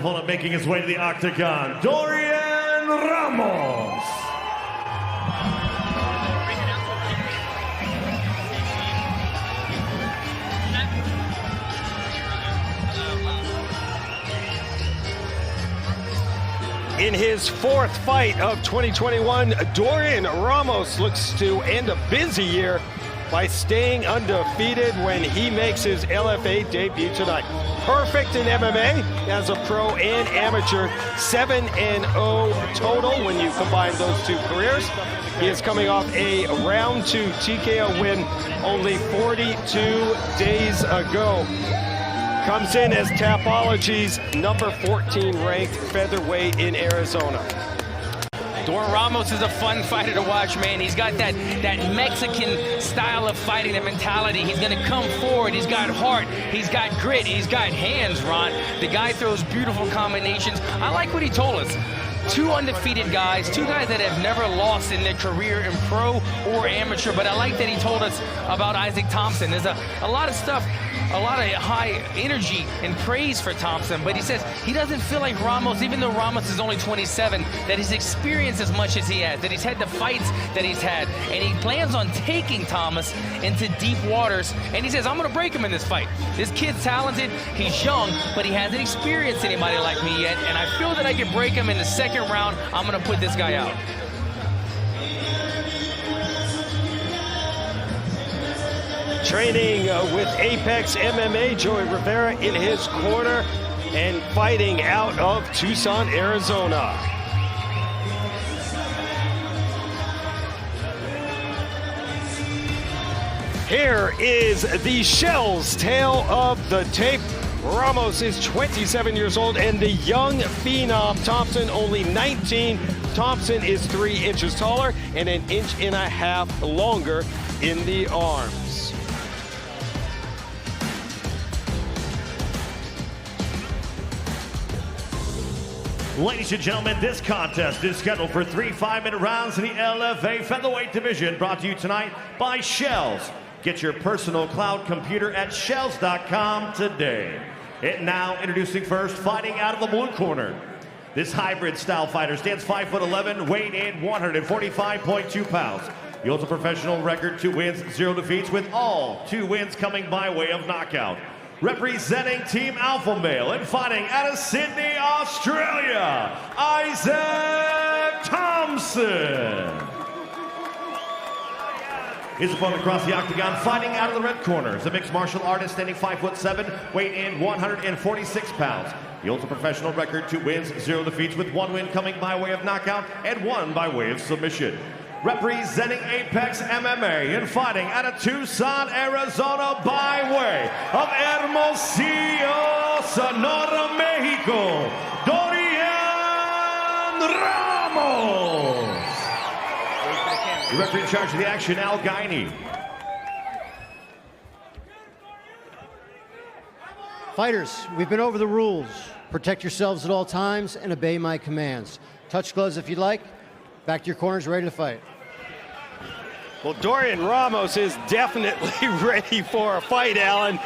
Opponent making his way to the octagon, Dorian Ramos. In his fourth fight of 2021, Dorian Ramos looks to end a busy year by staying undefeated when he makes his LFA debut tonight. Perfect in MMA as a pro and amateur, 7-0 total when you combine those two careers. He is coming off a round 2 TKO win only 42 days ago. Comes in as Tapology's number 14 ranked featherweight in Arizona. Dorian Ramos is a fun fighter to watch, man. He's got that Mexican style of fighting, the mentality. He's going to come forward. He's got heart. He's got grit. He's got hands, Ron. The guy throws beautiful combinations. I like what he told us. 2 undefeated guys, 2 guys that have never lost in their career in pro or amateur, but I like that he told us about Isaac Thomson. There's a lot of stuff, a lot of high energy and praise for Thomson, but he says he doesn't feel like Ramos, even though Ramos is only 27, that he's experienced as much as he has, that he's had the fights that he's had, and he plans on taking Thomas into deep waters, and he says, I'm gonna break him in this fight. This kid's talented, he's young, but he hasn't experienced anybody like me yet, and I feel that I can break him in the second round. I'm gonna put this guy out. Training with Apex MMA, Joey Rivera in his corner and fighting out of Tucson, Arizona. Here is the Shell's tale of the tape. Ramos is 27 years old and the young phenom Thomson only 19. Thomson is 3 inches taller and 1.5 inches longer in the arms. Ladies and gentlemen, this contest is scheduled for 3 5-minute rounds in the LFA featherweight division, brought to you tonight by Shells. Get your personal cloud computer at shells.com today. And now introducing first, fighting out of the blue corner. This hybrid style fighter stands 5'11", weighing in 145.2 pounds. He holds a professional record, 2 wins, 0 defeats, with all 2 wins coming by way of knockout. Representing Team Alpha Male and fighting out of Sydney, Australia, Isaac Thomson. His opponent across the octagon, fighting out of the red corner, is a mixed martial artist standing 5'7", weighing in 146 pounds. He holds a professional record, 2 wins, 0 defeats, with 1 win coming by way of knockout and 1 by way of submission. Representing Apex MMA and fighting out of Tucson, Arizona by way of Hermosillo, Sonora, Mexico, Dorian Ramos. The referee in charge of the action, Al Guiney. Fighters, we've been over the rules. Protect yourselves at all times and obey my commands. Touch gloves if you'd like. Back to your corners, ready to fight. Well, Dorian Ramos is definitely ready for a fight, Alan.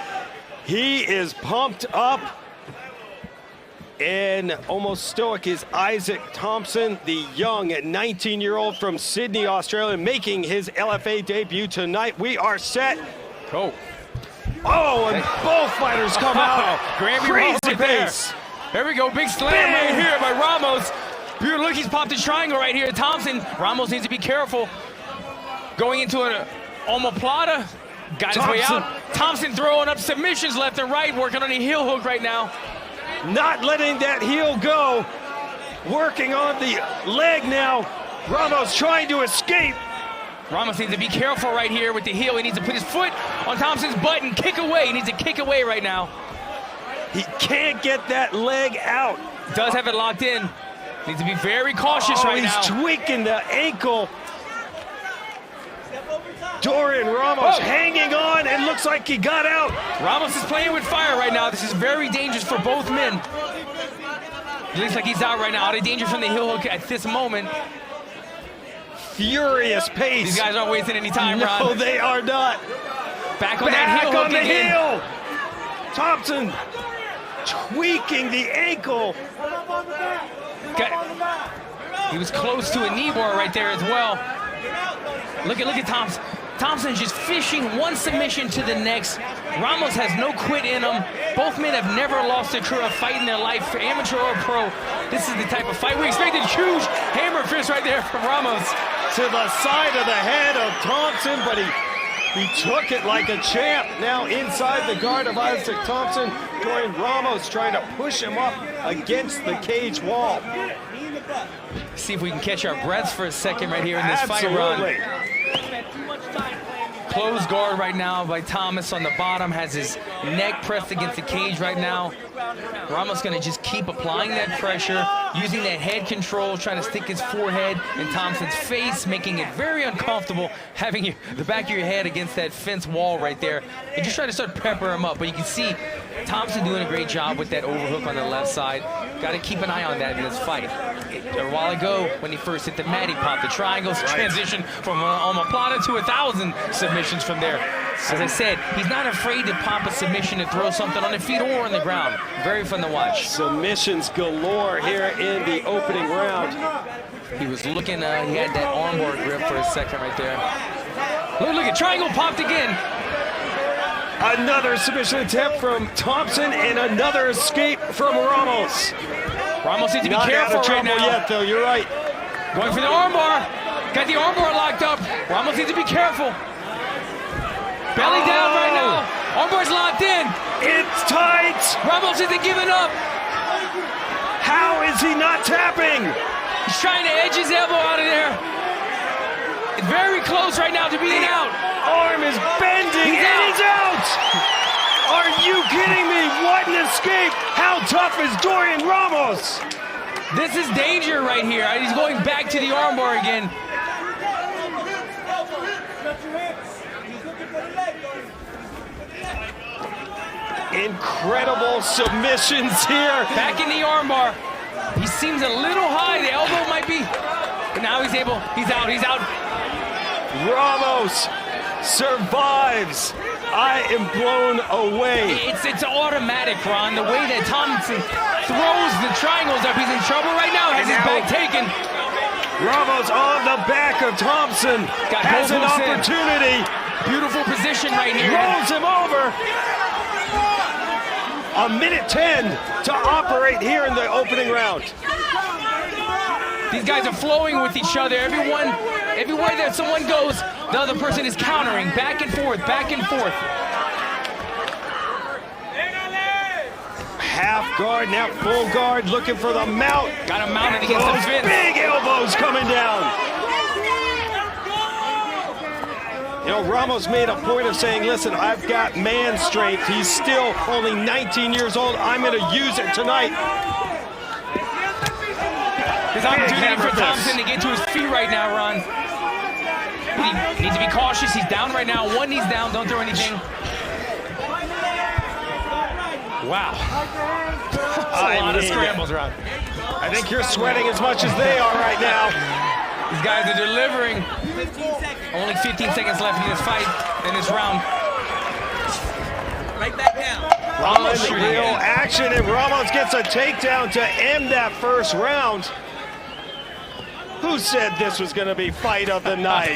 He is pumped up. And almost stoic is Isaac Thomson, the young 19-year-old from Sydney, Australia, making his LFA debut tonight. We are set. Go. Oh, and both fighters come out. Crazy Crazy pace. There we go, big slam right here by Ramos. Beautiful, look, he's popped a triangle right here. Thomson, Ramos needs to be careful. Going into an omoplata, got his way out. Thomson throwing up submissions left and right, working on a heel hook right now. Not letting that heel go. Working on the leg now. Ramos trying to escape. Ramos needs to be careful right here with the heel. He needs to put his foot on Thomson's butt and kick away. He needs to kick away right now. He can't get that leg out. Does have it locked in. Needs to be very cautious right now. He's tweaking the ankle. Dorian Ramos hanging on and looks like he got out. Ramos is playing with fire right now. This is very dangerous for both men. It looks like he's out right now. Out of danger from the heel hook at this moment. Furious pace. These guys aren't wasting any time, No, Ron. they are not. Back on that heel hook on the again. heel. Thomson tweaking the ankle. He was close to a knee bar right there as well. Look at Thomson. Thomson's just fishing one submission to the next. Ramos has no quit in him. Both men have never lost a fight in their life, for amateur or pro. This is the type of fight we expected. Huge hammer fist right there from Ramos. To the side of the head of Thomson, but he took it like a champ. Now inside the guard of Isaac Thomson, Dorian Ramos trying to push him up against the cage wall. See if we can catch our breaths for a second right here in this fight run. Closed guard right now by Thomas on the bottom, has his neck pressed against the cage right now. Ramos gonna just keep applying that pressure, using that head control, trying to stick his forehead in Thompson's face, making it very uncomfortable, having the back of your head against that fence wall right there, and just try to start peppering him up. But you can see Thomson doing a great job with that overhook on the left side. Got to keep an eye on that in this fight. A while ago, when he first hit the mat, he popped the triangles, transition from omoplata to 1,000 submissions from there. As I said, he's not afraid to pop a submission and throw something on the feet or on the ground. Very fun to watch. Submissions galore here in the opening round. He was looking, he had that armbar grip for a second right there. Look at triangle popped again. Another submission attempt from Thomson and another escape from Ramos. Ramos needs to be Not careful out of right trouble now. yet, though. You're right. Going for the armbar. Got the armbar locked up. Ramos needs to be careful. Belly down right now. Armbar's locked in. It's tight. Ramos isn't giving up. How is he not tapping? He's trying to edge his elbow out of there. It's very close right now to being out. Arm is bending and he's out. Are you kidding me? What an escape. How tough is Dorian Ramos? This is danger right here. He's going back to the armbar again. Incredible submissions here. Back in the armbar. He seems a little high. The elbow might be. But now he's able. He's out. He's out. Ramos survives. I am blown away. It's automatic, Ron. The way that Thomson throws the triangles up, he's in trouble right now. Has his back taken. Ramos on the back of Thomson. Has an opportunity. Beautiful position right here. Rolls him over. A minute 10 to operate here in the opening round. These guys are flowing with each other. Everywhere that someone goes, the other person is countering. Back and forth, back and forth. Half guard, now full guard, looking for the mount. Got him mounted against the fence. Big elbows coming down. You know, Ramos made a point of saying, listen, I've got man strength. He's still only 19 years old. I'm going to use it tonight. There's opportunity for Thomson to get to his feet right now, Ron. He needs to be cautious. He's down right now. One knee's down. Don't throw anything. Wow. That's a lot of scrambles, Ron. I think you're sweating as much as they are right now. These guys are delivering. Only 15 seconds left in this fight, in this round. Right back down. Ramos shooting Real in. action, and Ramos gets a takedown to end that first round. Who said this was going to be fight of the night?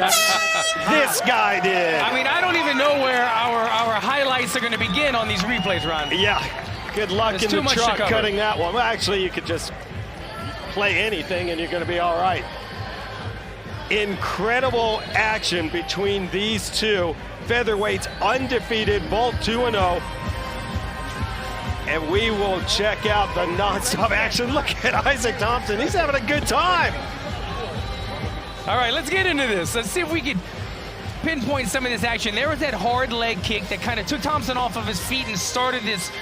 This guy did. I mean, I don't even know where our highlights are going to begin on these replays, Ron. Yeah, good luck There's in too the much to truck cover. cutting that one. Well, actually, you could just play anything and you're going to be all right. Incredible action between these two featherweights, undefeated, both 2-0. And we will check out the non-stop action. Look at Isaac Thomson. He's having a good time. All right, let's get into this. Let's see if we can pinpoint some of this action. There was that hard leg kick that kind of took Thomson off of his feet and started this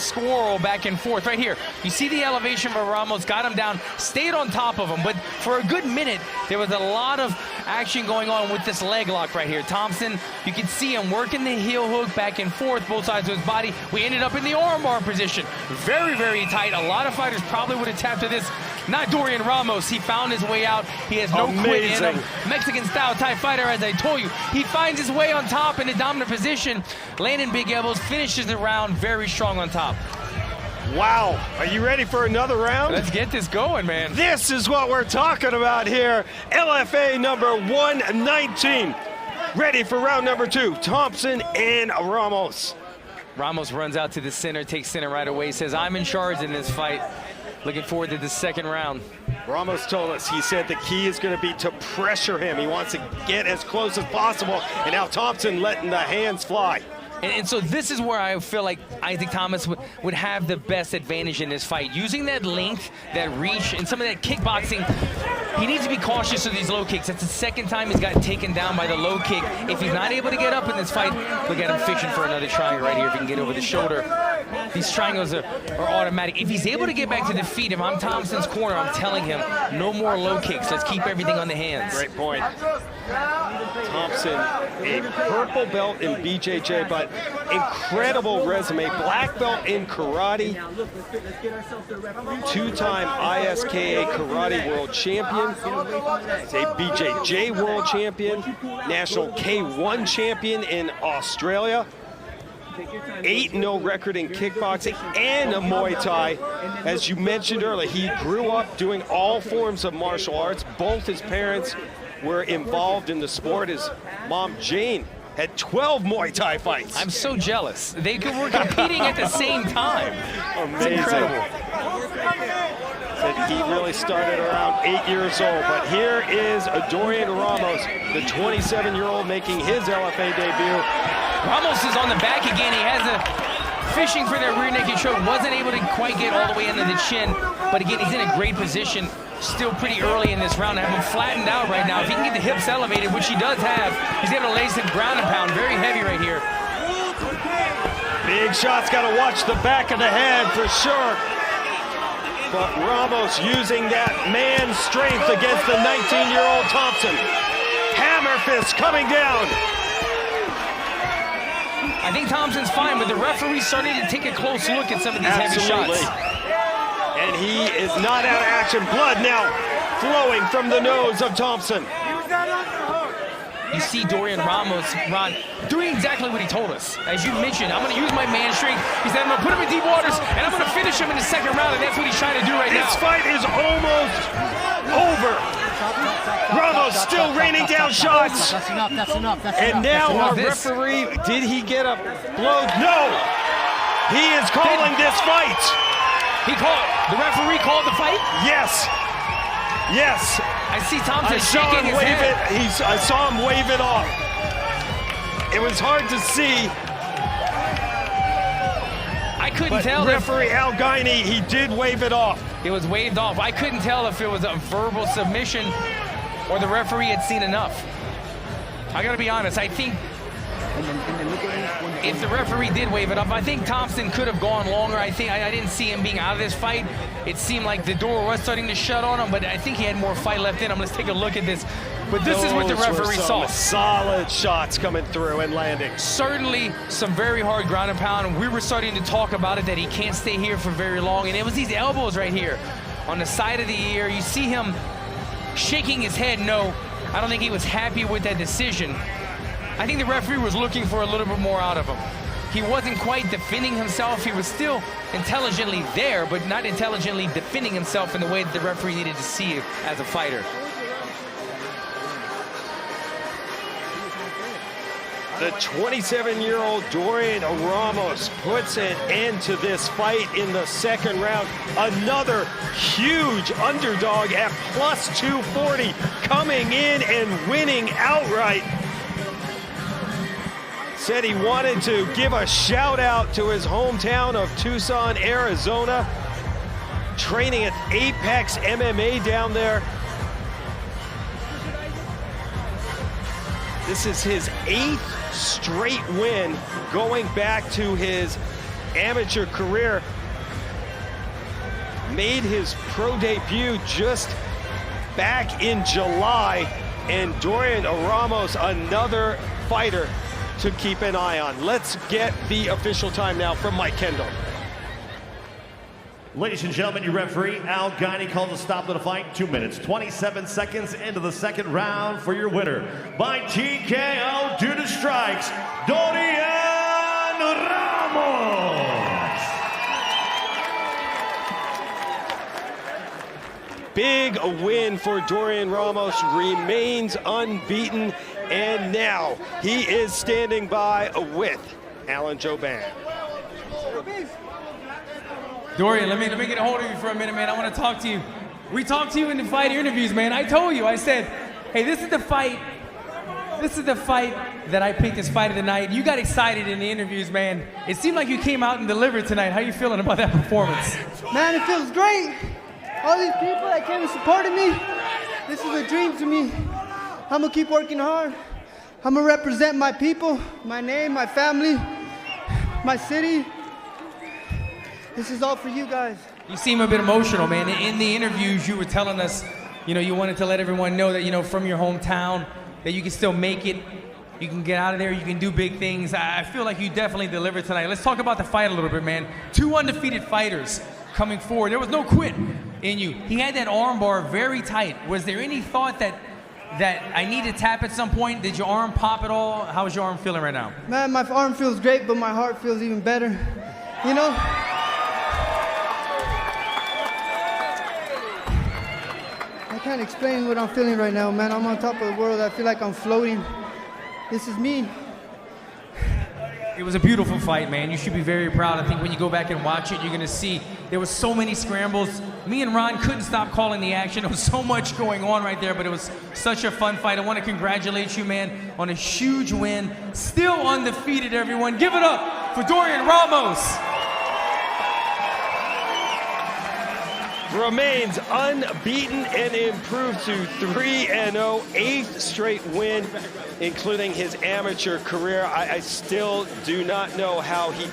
squirrel back and forth right here. You see the elevation for Ramos, got him down, stayed on top of him, but for a good minute, there was a lot of action going on with this leg lock right here. Thomson, you can see him working the heel hook back and forth, both sides of his body. We ended up in the armbar position. Very, very tight. A lot of fighters probably would have tapped to this. Not Dorian Ramos. He found his way out. He has no quit in him. Mexican-style type fighter, as I told you. He finds his way on top in a dominant position. Landing big elbows, finishes the round very strong on top. Wow, are you ready for another round? Let's get this going, man. This is what we're talking about here. LFA number 119. Ready for round number 2, Thomson and Ramos. Ramos runs out to the center, takes center right away, says, I'm in charge in this fight. Looking forward to the second round. Ramos told us, he said the key is going to be to pressure him. He wants to get as close as possible, and now Thomson letting the hands fly. And so this is where I feel like Isaac Thomas would have the best advantage in this fight. Using that length, that reach, and some of that kickboxing, he needs to be cautious of these low kicks. That's the second time he's gotten taken down by the low kick. If he's not able to get up in this fight, look at him fishing for another triangle right here if he can get over the shoulder. These triangles are automatic. If he's able to get back to the feet, if I'm Thompson's corner, I'm telling him, no more low kicks. Let's keep everything on the hands. Great point. Thompson, a purple belt in BJJ, but incredible resume. Black belt in karate. Two-time ISKA karate world champion. He's a BJJ world champion. National K1 champion in Australia. 8-0 record in kickboxing and a Muay Thai. As you mentioned earlier, he grew up doing all forms of martial arts. Both his parents were involved in the sport. His mom, Jane, had 12 Muay Thai fights. I'm so jealous. They were competing at the same time. Amazing. It's incredible. Said he really started around 8 years old, but here is Dorian Ramos, the 27-year-old making his LFA debut. Ramos is on the back again. He has a fishing for that rear naked choke. Wasn't able to quite get all the way under the chin, but again, he's in a great position. Still pretty early in this round. I have him flattened out right now. If he can get the hips elevated, which he does have, he's able to lay some ground and pound. Very heavy right here. Big shots, got to watch the back of the head for sure. But Ramos using that man's strength against the 19-year-old Thomson. Hammer fist coming down. I think Thompson's fine, but the referee's starting to take a close look at some of these heavy shots. And he is not out of action. Blood now flowing from the nose of Thomson. You see Dorian Ramos, Ron, doing exactly what he told us. As you mentioned, I'm going to use my man strength. He said, I'm going to put him in deep waters, and I'm going to finish him in the second round, and that's what he's trying to do right now. This fight is almost over. Ramos still raining down shots. That's enough, that's enough, that's and enough. now our referee, did he get a blow? No! He is calling this fight. The referee called the fight? Yes. Yes. I see Thomson shaking his head. I saw him wave it off. It was hard to see. I couldn't tell. Referee Al Guiney, he did wave it off. It was waved off. I couldn't tell if it was a verbal submission or the referee had seen enough. I got to be honest. I think if the referee did wave it off, I think Thomson could have gone longer. I didn't see him being out of this fight. It seemed like the door was starting to shut on him, but I think he had more fight left in him. Let's take a look at this. But this is what the referee saw. Solid shots coming through and landing. Certainly some very hard ground and pound, and we were starting to talk about it, that he can't stay here for very long. And it was these elbows right here on the side of the ear. You see him shaking his head no. I don't think he was happy with that decision. I think the referee was looking for a little bit more out of him. He wasn't quite defending himself. He was still intelligently there, but not intelligently defending himself in the way that the referee needed to see it as a fighter. The 27-year-old Dorian Ramos puts an end to this fight in the second round. Another huge underdog at plus 240, coming in and winning outright. Said he wanted to give a shout out to his hometown of Tucson, Arizona. Training at Apex MMA down there. This is his 8th straight win going back to his amateur career. Made his pro debut just back in July, and Dorian Ramos, another fighter to keep an eye on. Let's get the official time now from Mike Kendall. Ladies and gentlemen, your referee, Al Guiney, calls a stop to the fight. 2 minutes, 27 seconds into the second round for your winner. By TKO due to strikes, Dorian Ramos. big win for Dorian Ramos, remains unbeaten, and now he is standing by with Alan Joban. Dorian, let me get a hold of you for a minute, man. I want to talk to you. We talked to you in the fight interviews, man. I told you, I said, hey, this is the fight that I picked as fight of the night. You got excited in the interviews, man. It seemed like you came out and delivered tonight. How you feeling about that performance? Man, it feels great. All these people that came and supported me, this is a dream to me. I'm gonna keep working hard. I'm gonna represent my people, my name, my family, my city. This is all for you guys. You seem a bit emotional, man. In the interviews, you were telling us, you wanted to let everyone know that, from your hometown, that you can still make it. You can get out of there. You can do big things. I feel like you definitely delivered tonight. Let's talk about the fight a little bit, man. 2 undefeated fighters coming forward. There was no quit in you. He had that arm bar very tight. Was there any thought that I need to tap at some point? Did your arm pop at all? How is your arm feeling right now? Man, my arm feels great, but my heart feels even better. I can't explain what I'm feeling right now, man. I'm on top of the world. I feel like I'm floating. This is me. It was a beautiful fight, man. You should be very proud. I think when you go back and watch it, you're going to see there was so many scrambles. Me and Ron couldn't stop calling the action. There was so much going on right there, but it was such a fun fight. I want to congratulate you, man, on a huge win. Still undefeated, everyone. Give it up for Dorian Ramos. Remains unbeaten and improved to 3-0, 8th straight win, including his amateur career. I still do not know how he